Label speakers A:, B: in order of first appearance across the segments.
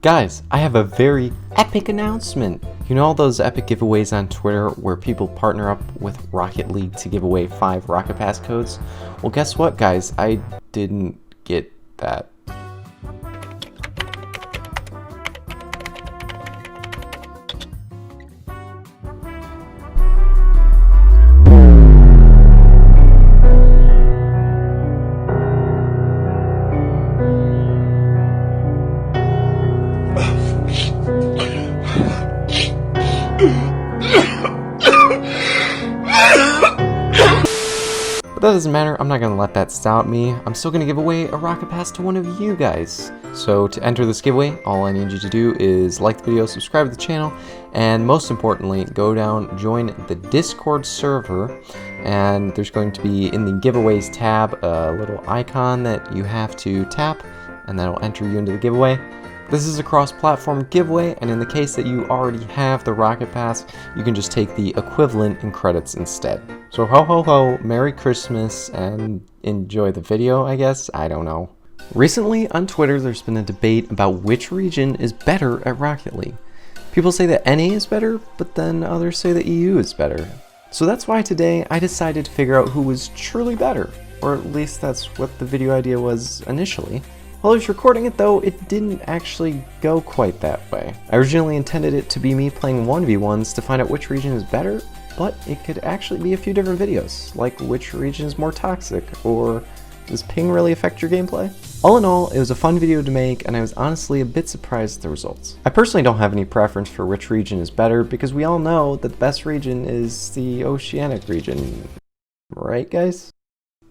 A: Guys, I have a very epic announcement. You know all those epic giveaways on Twitter where people partner up with Rocket League to give away 5 Rocket Pass codes? Well, guess what, guys? I didn't get that. But that doesn't matter, I'm not going to let that stop me. I'm still going to give away a Rocket Pass to one of you guys. So to enter this giveaway, all I need you to do is like the video, subscribe to the channel, and most importantly, go down, join the Discord server, and there's going to be in the giveaways tab a little icon that you have to tap, and that'll enter you into the giveaway. This is a cross-platform giveaway, and in the case that you already have the Rocket Pass, you can just take the equivalent in credits instead. So ho ho ho, Merry Christmas, and enjoy the video, I guess? I don't know. Recently on Twitter, there's been a debate about which region is better at Rocket League. People say that NA is better, but then others say that EU is better. So that's why today I decided to figure out who was truly better, or at least that's what the video idea was initially. While I was recording it though, it didn't actually go quite that way. I originally intended it to be me playing 1v1s to find out which region is better, but it could actually be a few different videos, like which region is more toxic, or does ping really affect your gameplay? All in all, it was a fun video to make, and I was honestly a bit surprised at the results. I personally don't have any preference for which region is better, because we all know that the best region is the Oceanic region. Right, guys?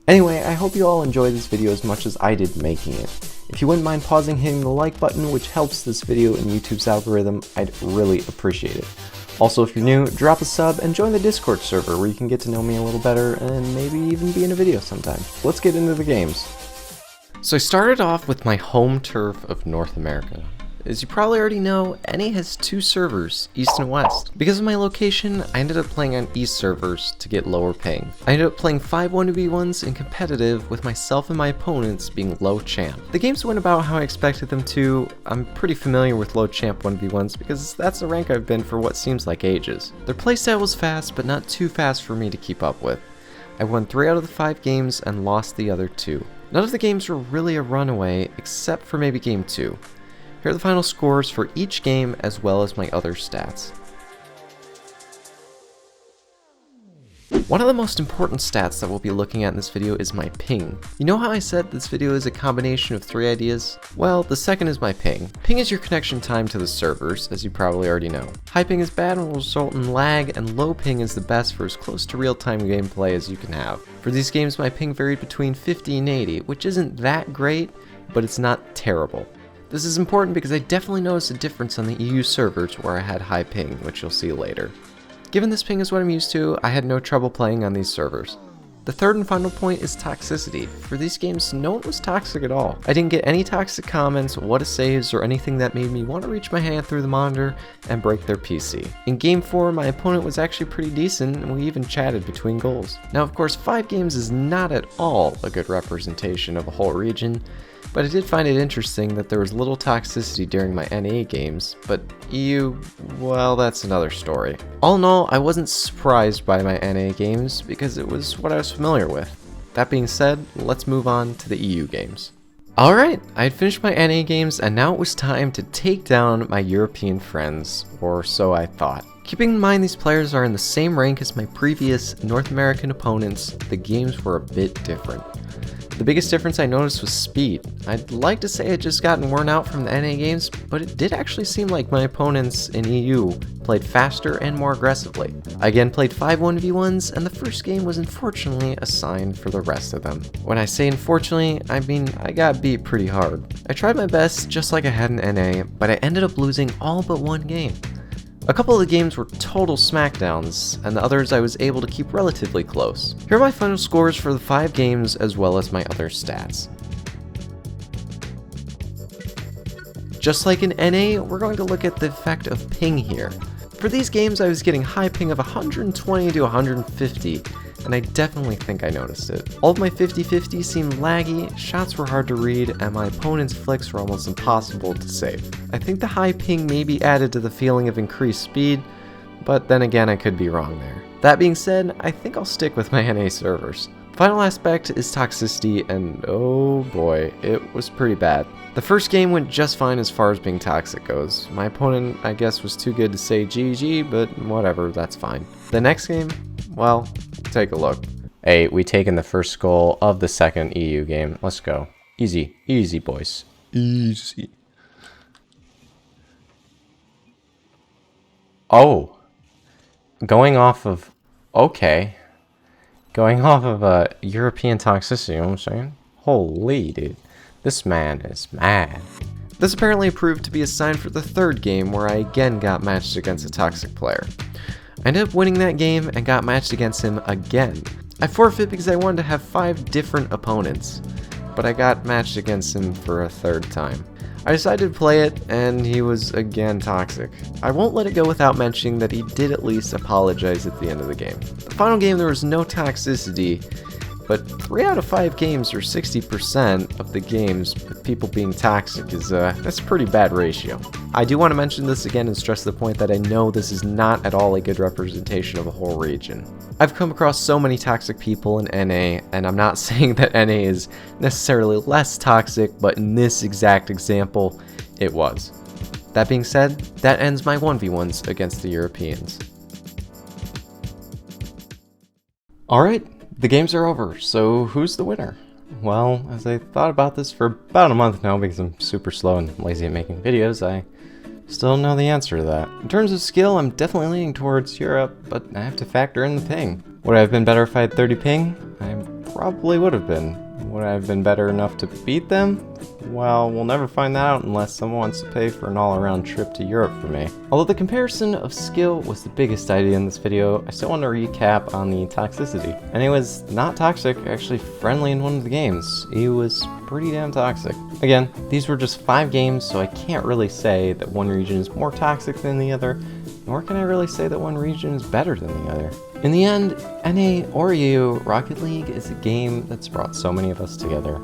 A: Anyway, I hope you all enjoyed this video as much as I did making it. If you wouldn't mind pausing, hitting the like button, which helps this video in YouTube's algorithm, I'd really appreciate it. Also, if you're new, drop a sub and join the Discord server where you can get to know me a little better and maybe even be in a video sometime. Let's get into the games. So I started off with my home turf of North America. As you probably already know, NA has 2 servers, East and West. Because of my location, I ended up playing on East servers to get lower ping. I ended up playing 5 1v1s in competitive with myself and my opponents being low champ. The games went about how I expected them to. I'm pretty familiar with low champ 1v1s because that's the rank I've been for what seems like ages. Their playstyle was fast, but not too fast for me to keep up with. I won 3 out of the 5 games and lost the other 2. None of the games were really a runaway, except for maybe game 2. Here are the final scores for each game as well as my other stats. One of the most important stats that we'll be looking at in this video is my ping. You know how I said this video is a combination of 3 ideas? Well, the second is my ping. Ping is your connection time to the servers, as you probably already know. High ping is bad and will result in lag, and low ping is the best for as close to real-time gameplay as you can have. For these games, my ping varied between 50 and 80, which isn't that great, but it's not terrible. This is important because I definitely noticed a difference on the EU servers where I had high ping, which you'll see later. Given this ping is what I'm used to, I had no trouble playing on these servers. The third and final point is toxicity. For these games, no one was toxic at all. I didn't get any toxic comments, what saves, or anything that made me want to reach my hand through the monitor and break their PC. In game 4, my opponent was actually pretty decent, and we even chatted between goals. Now of course, 5 games is not at all a good representation of a whole region, but I did find it interesting that there was little toxicity during my NA games, but EU, well, that's another story. All in all, I wasn't surprised by my NA games because it was what I was familiar with. That being said, let's move on to the EU games. Alright, I had finished my NA games and now it was time to take down my European friends, or so I thought. Keeping in mind these players are in the same rank as my previous North American opponents, the games were a bit different. The biggest difference I noticed was speed. I'd like to say I'd just gotten worn out from the NA games, but it did actually seem like my opponents in EU played faster and more aggressively. I again played 5 1v1s, and the first game was unfortunately assigned for the rest of them. When I say unfortunately, I mean I got beat pretty hard. I tried my best just like I had in NA, but I ended up losing all but 1 game. A couple of the games were total smackdowns, and the others I was able to keep relatively close. Here are my final scores for the 5 games as well as my other stats. Just like in NA, we're going to look at the effect of ping here. For these games I was getting high ping of 120 to 150, and I definitely think I noticed it. All of my 50-50 seemed laggy, shots were hard to read, and my opponent's flicks were almost impossible to save. I think the high ping maybe added to the feeling of increased speed, but then again I could be wrong there. That being said, I think I'll stick with my NA servers. Final aspect is toxicity, and oh boy, it was pretty bad. The first game went just fine as far as being toxic goes. My opponent, I guess, was too good to say GG, but whatever, that's fine. The next game, well, take a look. Hey, we taken the first goal of the second EU game. Let's go. Easy, easy, boys. Easy. Oh. Going off of... Okay. Going off of European toxicity, you know what I'm saying? Holy, dude. This man is mad. This apparently proved to be a sign for the third game where I again got matched against a toxic player. I ended up winning that game and got matched against him again. I forfeit because I wanted to have 5 different opponents, but I got matched against him for a third time. I decided to play it, and he was again toxic. I won't let it go without mentioning that he did at least apologize at the end of the game. The final game there was no toxicity, but 3 out of 5 games, or 60% of the games with people being toxic is that's a pretty bad ratio. I do want to mention this again and stress the point that I know this is not at all a good representation of a whole region. I've come across so many toxic people in NA, and I'm not saying that NA is necessarily less toxic, but in this exact example, it was. That being said, that ends my 1v1s against the Europeans. Alright, the games are over, so who's the winner? Well, as I thought about this for about a month now, because I'm super slow and lazy at making videos, I still don't know the answer to that. In terms of skill, I'm definitely leaning towards Europe, but I have to factor in the ping. Would I have been better if I had 30 ping? I probably would have been. Would I have been better enough to beat them? Well, we'll never find that out unless someone wants to pay for an all-around trip to Europe for me. Although the comparison of skill was the biggest idea in this video, I still want to recap on the toxicity. And he was not toxic, actually friendly in one of the games. He was pretty damn toxic. Again, these were just 5 games, so I can't really say that one region is more toxic than the other, nor can I really say that one region is better than the other. In the end, NA or EU, Rocket League is a game that's brought so many of us together.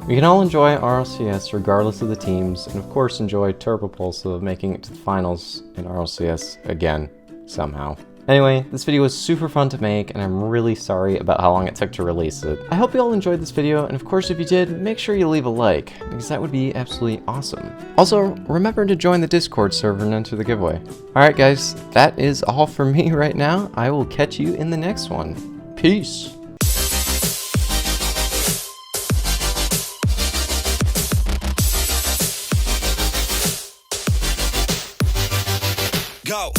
A: We can all enjoy RLCS regardless of the teams, and of course enjoy Turbo Pulse of making it to the finals in RLCS again, somehow. Anyway, this video was super fun to make, and I'm really sorry about how long it took to release it. I hope you all enjoyed this video, and of course if you did, make sure you leave a like, because that would be absolutely awesome. Also, remember to join the Discord server and enter the giveaway. Alright guys, that is all for me right now. I will catch you in the next one. Peace!
B: Go.